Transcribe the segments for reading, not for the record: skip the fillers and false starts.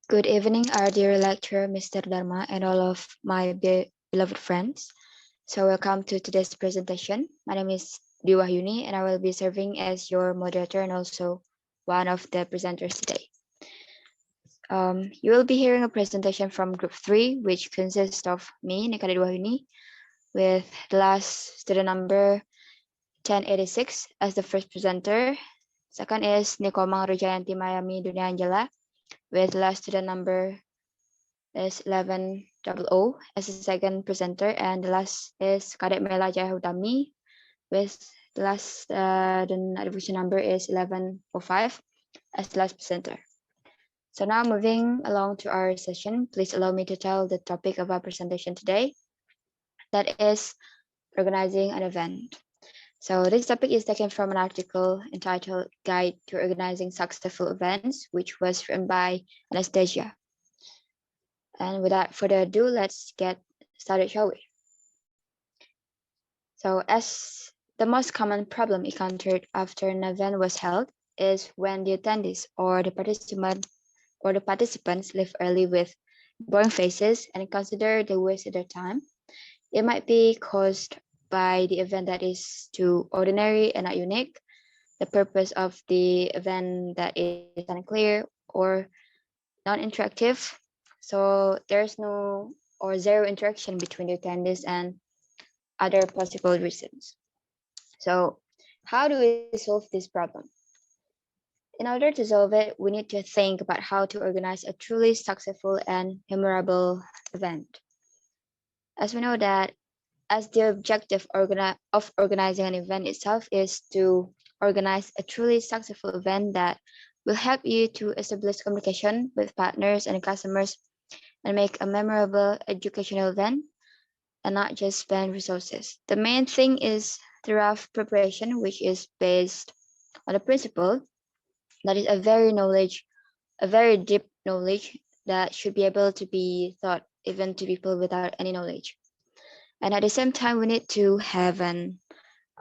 Good evening, our dear lecturer, Mr. Dharma, and all of my beloved friends. So welcome to today's presentation. My name is Dwi Wahyuni, and I will be serving as your moderator and also one of the presenters today. You will be hearing a presentation from Group 3, which consists of me, Nikada Dwi Wahyuni, with the last student number 1086 as the first presenter. Second is Nikomang Rujayanti Mayami Dunia Angela, with last student number is 1100 as the second presenter, and the last is Kadek Mela Jayahutami with the last the division number is 1105 as the last presenter. So now moving along to our session, please allow me to tell the topic of our presentation today. That is organizing an event. So this topic is taken from an article entitled Guide to Organizing Successful Events, which was written by Anastasia. And without further ado, let's get started, shall we? So as the most common problem encountered after an event was held is when the attendees or the participants leave early with boring faces and consider they wasted their time. It might be caused by the event that is too ordinary and not unique, the purpose of the event that is unclear or non-interactive. So there's no or zero interaction between the attendees and other possible reasons. So how do we solve this problem? In order to solve it, we need to think about how to organize a truly successful and memorable event. As we know that as the objective of organizing an event itself is to organize a truly successful event that will help you to establish communication with partners and customers and make a memorable educational event and not just spend resources. The main thing is thorough preparation, which is based on the principle that is a very deep knowledge that should be able to be taught even to people without any knowledge. And at the same time, we need to have an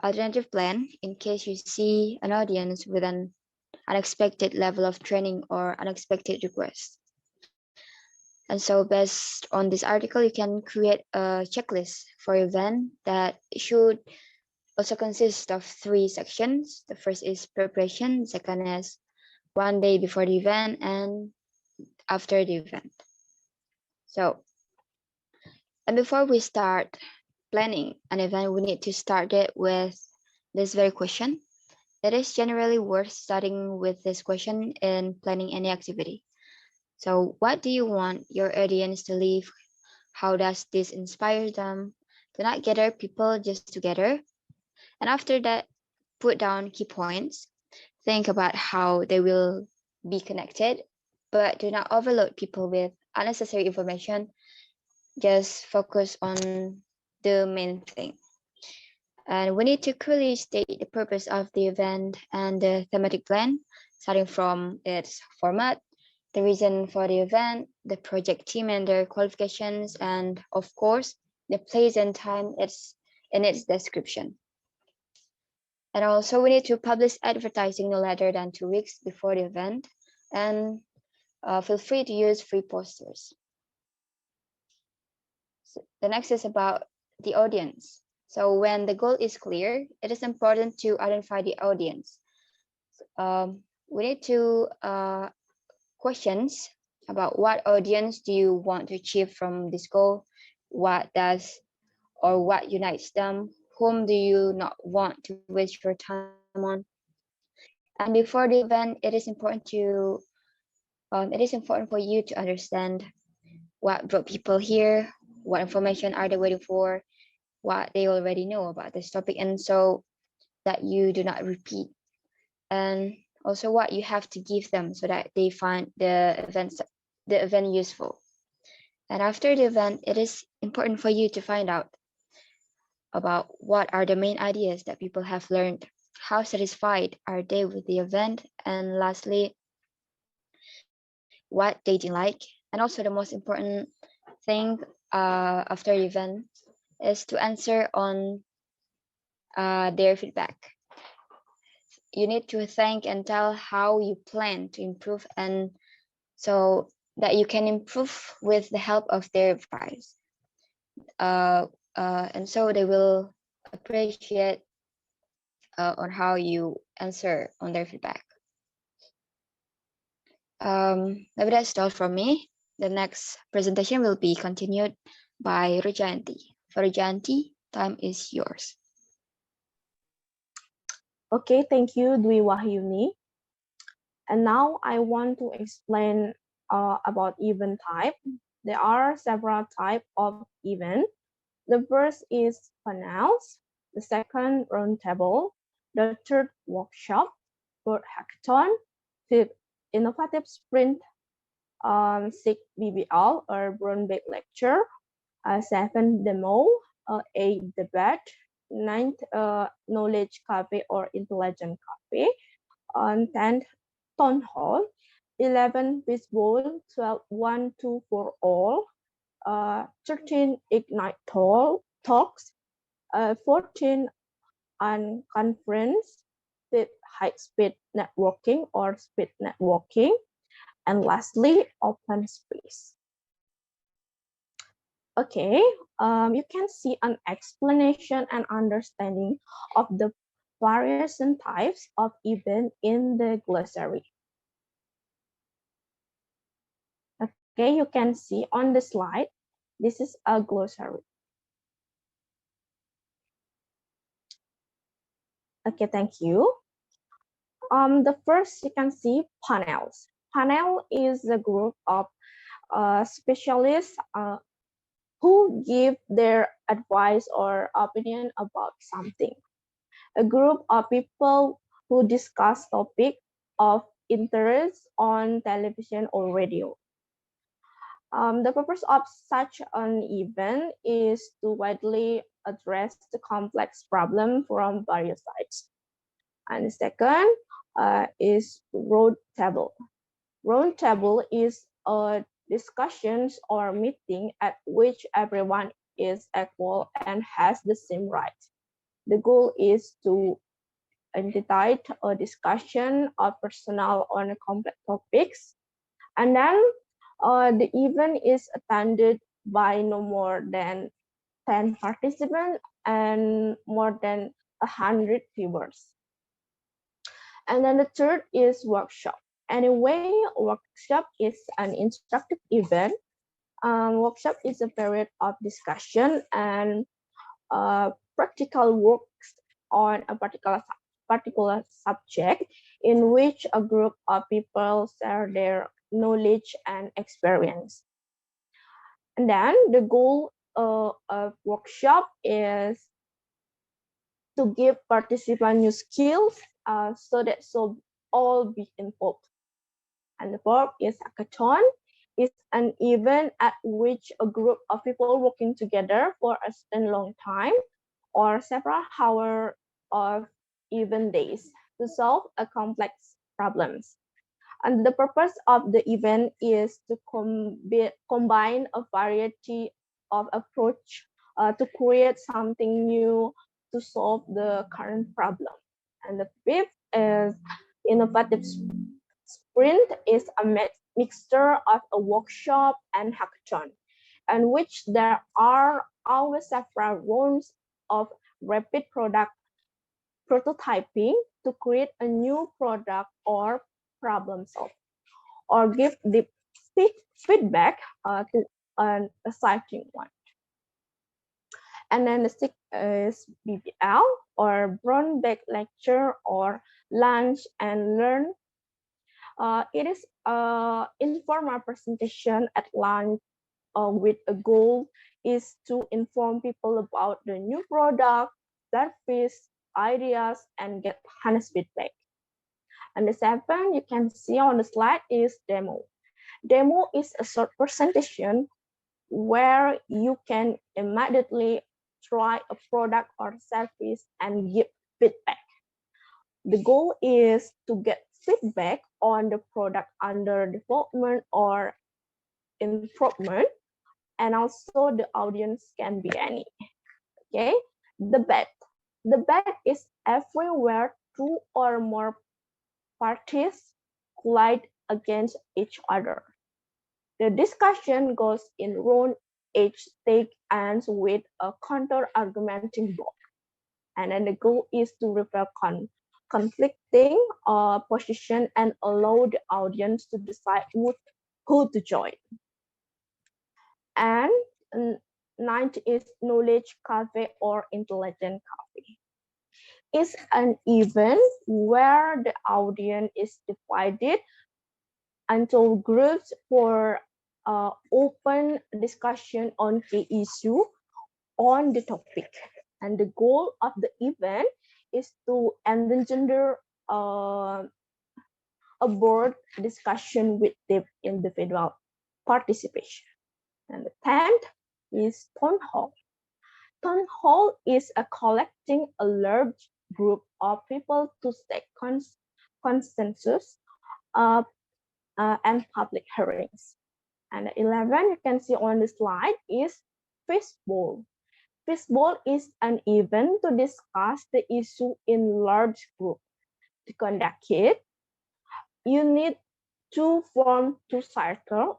alternative plan in case you see an audience with an unexpected level of training or unexpected request. And so based on this article, you can create a checklist for your event that should also consist of 3 sections. The first is preparation, the second is one day before the event, and after the event. So, and before we start planning an event, we need to start it with this very question. It is generally worth starting with this question in planning any activity. So, what do you want your audience to leave? How does this inspire them? Do not gather people just together. And after that, put down key points. Think about how they will be connected, but do not overload people with unnecessary information. Just focus on the main thing. And we need to clearly state the purpose of the event and the thematic plan, starting from its format, the reason for the event, the project team and their qualifications, and of course, the place and time in its description. And also we need to publish advertising no later than 2 weeks before the event, and feel free to use free posters. So the next is about the audience. So when the goal is clear, it is important to identify the audience. We need to questions about what audience do you want to achieve from this goal, what does or what unites them, whom do you not want to waste your time on. And before the event, it is important for you to understand what brought people here, what information are they waiting for, what they already know about this topic, and so that you do not repeat, and also what you have to give them so that they find the event useful. And after the event, it is important for you to find out about what are the main ideas that people have learned, how satisfied are they with the event, and lastly, what they didn't like. And also the most important thing after the event is to answer on their feedback. You need to thank and tell how you plan to improve, and so that you can improve with the help of their advice. And so they will appreciate on how you answer on their feedback. Maybe that's all from me. The next presentation will be continued by Rujanti. For Rujanti, time is yours. Okay, thank you, Dwi Wahyuni. And now I want to explain about event type. There are several types of event. The first is panels, the second roundtable, the third workshop, fourth hackathon, fifth innovative sprint, sixth BBL or brown bag lecture, seventh demo, eighth debate, ninth knowledge cafe or intelligent cafe, 10th town hall, 11 baseball, 12 one two for all, 13 ignite talks, 14 on conference with high speed networking or speed networking, and lastly open space. Okay, you can see an explanation and understanding of the various types of event in the glossary. Okay, you can see on the slide, this is a glossary. Okay, thank you. The first you can see panels. Panel is a group of specialists who give their advice or opinion about something. A group of people who discuss topic of interest on television or radio. The purpose of such an event is to widely address the complex problem from various sides. And the second is roundtable. Roundtable is a discussions or meeting at which everyone is equal and has the same rights. The goal is to initiate a discussion of personal on complex topics, and then the event is attended by no more than 10 participants and more than 100 viewers. And then the third is workshop. Anyway, workshop is an interactive event. Workshop is a period of discussion and practical works on a particular subject in which a group of people share their knowledge and experience. And then the goal of workshop is to give participants new skills so that all be involved. And the fourth is hackathon. It's an event at which a group of people working together for a certain long time or several hours of even days to solve a complex problems. And the purpose of the event is to combine a variety of approach to create something new to solve the current problem. And the fifth is innovative sprint is a mixture of a workshop and hackathon, in which there are always several rounds of rapid product prototyping to create a new product or problem solve, or give the feedback to an exciting one. And then the sixth is BBL or brown bag lecture or lunch and learn. It is an informal presentation at lunch with a goal is to inform people about the new product, service, ideas, and get honest feedback. And the seventh you can see on the slide is demo. Demo is a short presentation where you can immediately try a product or service and give feedback. The goal is to get feedback on the product under development or improvement, and also the audience can be any. Okay, the bet is everywhere two or more parties collide against each other. The discussion goes in round. Each take ends with a counter-argumenting block. And then the goal is to reveal conflicting position and allow the audience to decide who to join. And ninth is knowledge cafe or intelligent cafe. It's an event where the audience is divided into groups for open discussion on key issue on the topic. And the goal of the event is to engender a board discussion with the individual participation. And the 10th is town hall. Town hall is a collecting a large group of people to seek consensus and public hearings. And 11, you can see on the slide, is fishbowl. Fishbowl is an event to discuss the issue in large group. To conduct it, you need to form two circles,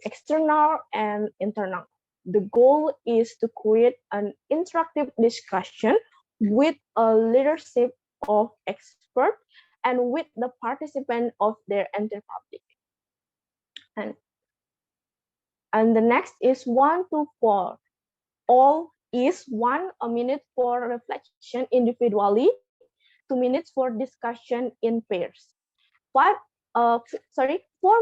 external and internal. The goal is to create an interactive discussion with a leadership of experts and with the participant of their entire public. And the next is 1 to 4. All is 1 minute for reflection individually, 2 minutes for discussion in pairs, 4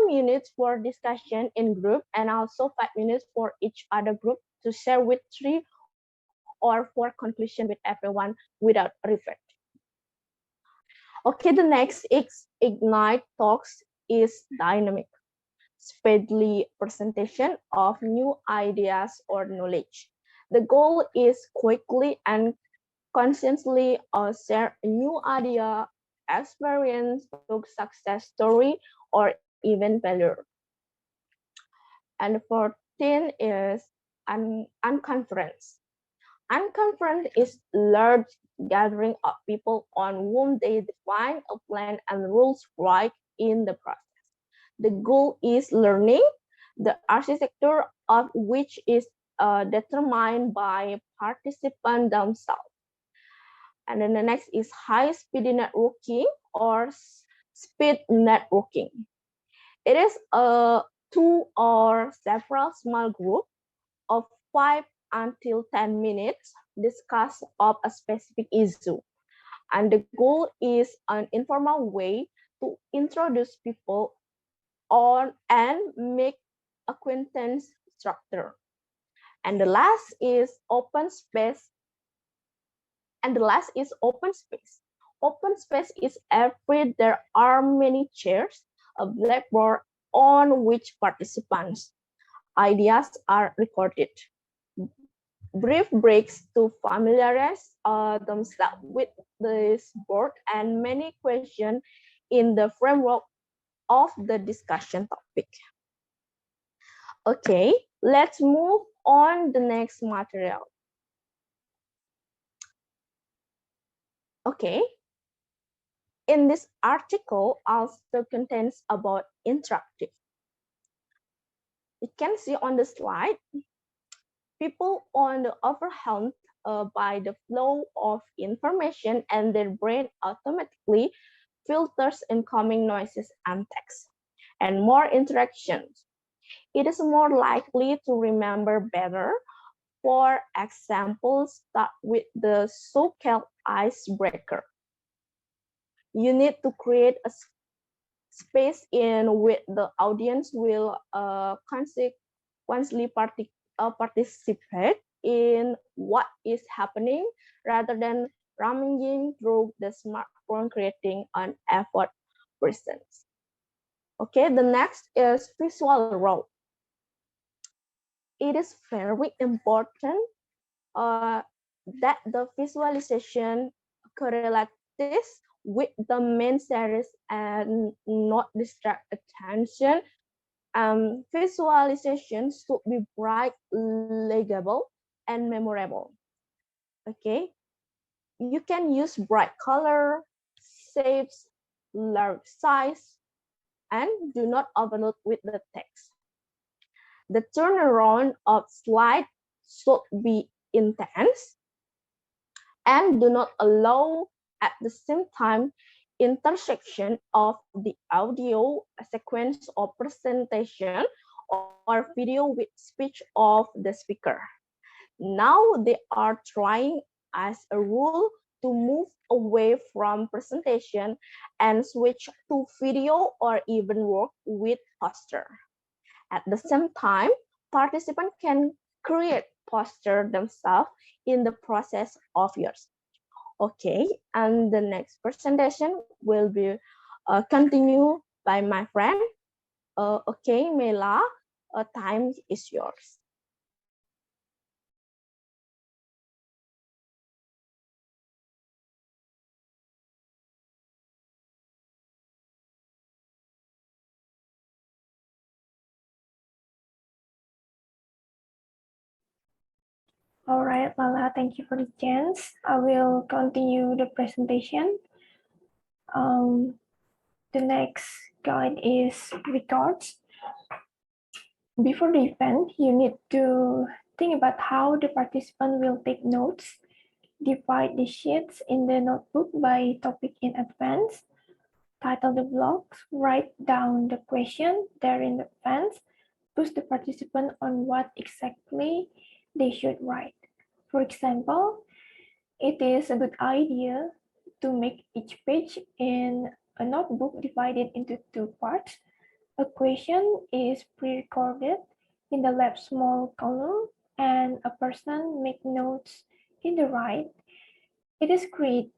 minutes for discussion in group, and also 5 minutes for each other group to share with 3 or 4 conclusion with everyone without reflect. Okay, the next Ignite Talks is dynamic, speedily presentation of new ideas or knowledge. The goal is quickly and consistently share a new idea, experience, success story, or even failure. And 14 is unconference. Unconference is large gathering of people on whom they define a plan and rules right in the process. The goal is learning, the architecture of which is determined by participants themselves. And then the next is high-speed networking or speed networking. It is a 2 or several small group of 5 until 10 minutes discuss of a specific issue. And the goal is an informal way to introduce people on and make acquaintance structure. And the last is open space. Open space. Open space is every there are many chairs, a blackboard on which participants' ideas are recorded. Brief breaks to familiarize themselves with this board and many questions in the framework of the discussion topic. Okay, let's move on the next material. Okay, in this article also contains about interactive. You can see on the slide, people on the overwhelmed by the flow of information and their brain automatically filters incoming noises and text. And more interactions. It is more likely to remember better. For example, start with the so-called icebreaker. You need to create a space in which the audience will consequently participate in what is happening rather than rummaging through the smartphone creating an effort presence. Okay, the next is visual role. It is very important that the visualization correlates with the main series and not distract attention. Visualization should be bright, legible, and memorable. Okay, you can use bright color, shapes, large size, and do not overload with the text. The turnaround of slide should be intense and do not allow at the same time intersection of the audio sequence or presentation or video with speech of the speaker. Now they are trying as a rule to move away from presentation and switch to video or even work with poster. At the same time, participants can create poster themselves in the process of yours. Okay, and the next presentation will be continued by my friend. Okay, Mela, time is yours. All right, Lala, thank you for the chance. I will continue the presentation. The next guide is records. Before the event, you need to think about how the participant will take notes, divide the sheets in the notebook by topic in advance, title the blocks, write down the question there in advance, push the participant on what exactly they should write. For example, it is a good idea to make each page in a notebook divided into two parts. A question is pre-recorded in the left small column and a person make notes in the right. It is great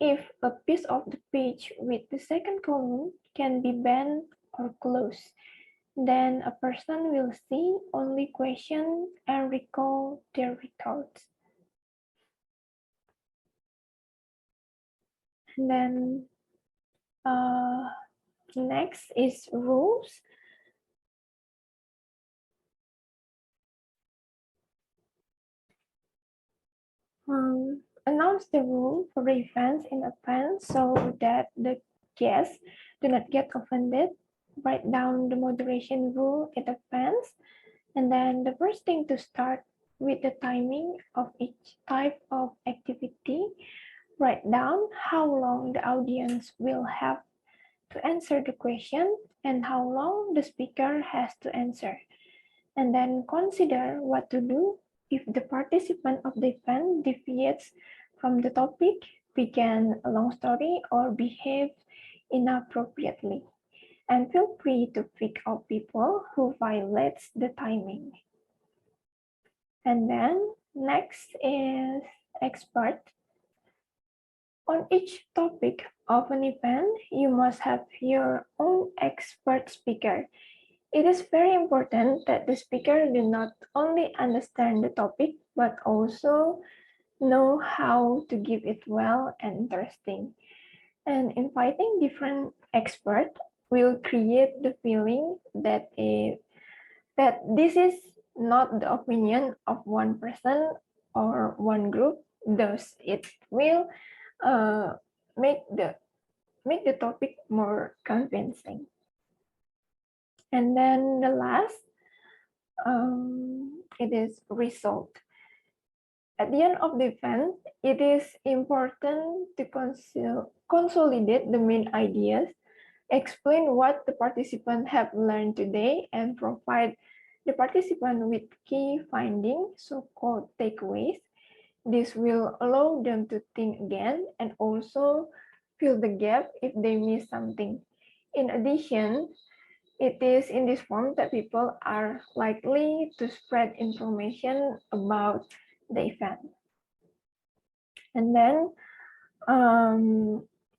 if a piece of the page with the second column can be bent or closed. Then a person will see only questions and recall their records. And then next is rules. Announce the rule for the events in advance so that the guests do not get offended. Write down the moderation rule in advance. And then the first thing to start with the timing of each type of activity. Write down how long the audience will have to answer the question and how long the speaker has to answer. And then consider what to do if the participant of the event deviates from the topic, began a long story, or behaves inappropriately. And feel free to pick out people who violates the timing. And then next is expert. On each topic of an event, you must have your own expert speaker. It is very important that the speaker do not only understand the topic, but also know how to give it well and interesting. And inviting different experts will create the feeling that this is not the opinion of one person or one group. Thus, it will make the topic more convincing. And then the last, it is result. At the end of the event, it is important to consolidate the main ideas, explain what the participants have learned today, and provide the participant with key findings, so-called takeaways. This will allow them to think again and also fill the gap if they miss something. In addition, it is in this form that people are likely to spread information about the event. And then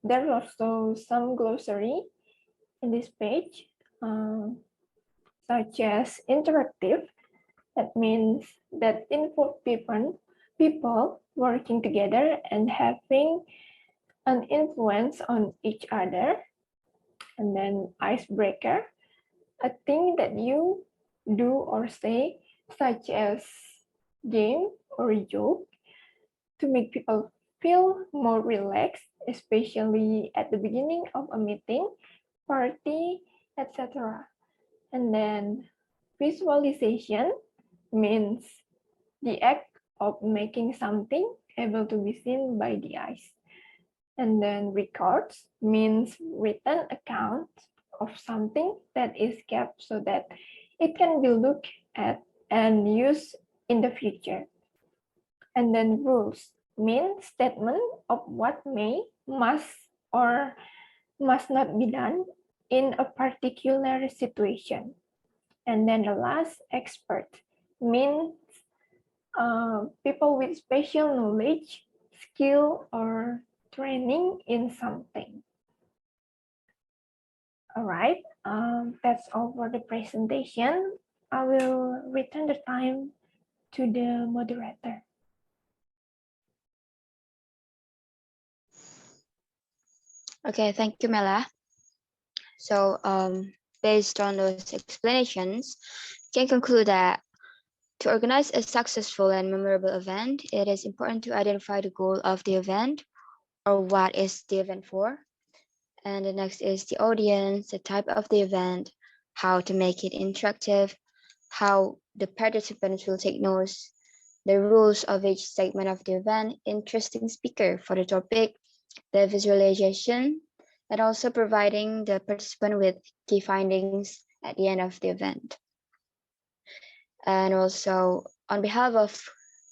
there's also some glossary in this page, such as interactive. That means that involve people working together and having an influence on each other. And then icebreaker, a thing that you do or say, such as game or a joke, to make people feel more relaxed, especially at the beginning of a meeting, party, etc. And then visualization means the act of making something able to be seen by the eyes. And then records means written account of something that is kept so that it can be looked at and used in the future. And then rules mean statement of what may, must, or must not be done in a particular situation. And then the last, expert, means people with special knowledge, skill, or training in something. All right, that's all for the presentation. I will return the time to the moderator. Okay, thank you, Mela. So based on those explanations, we can conclude that to organize a successful and memorable event, it is important to identify the goal of the event or what is the event for. And the next is the audience, the type of the event, how to make it interactive, how the participants will take notes, the rules of each segment of the event, interesting speaker for the topic, the visualization, and also providing the participant with key findings at the end of the event. And also on behalf of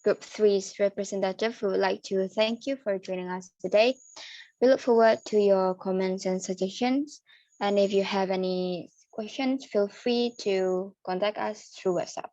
Group 3's representative, we would like to thank you for joining us today. We look forward to your comments and suggestions. And if you have any questions, feel free to contact us through WhatsApp.